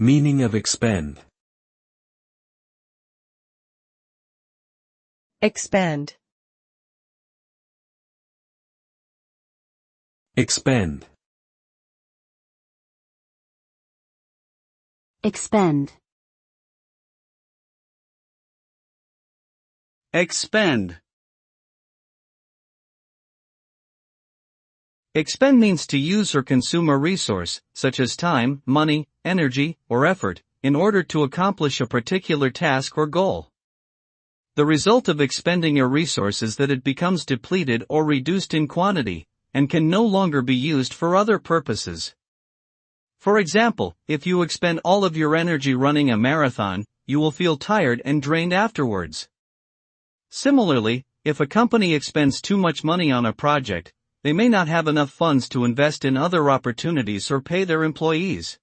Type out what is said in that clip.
Meaning of expend. Expand. Expend. Expend. Expend. Expend means to use or consume a resource, such as time, money, energy, or effort, in order to accomplish a particular task or goal. The result of expending a resource is that it becomes depleted or reduced in quantity, and can no longer be used for other purposes. For example, if you expend all of your energy running a marathon, you will feel tired and drained afterwards. Similarly, if a company expends too much money on a project, they may not have enough funds to invest in other opportunities or pay their employees.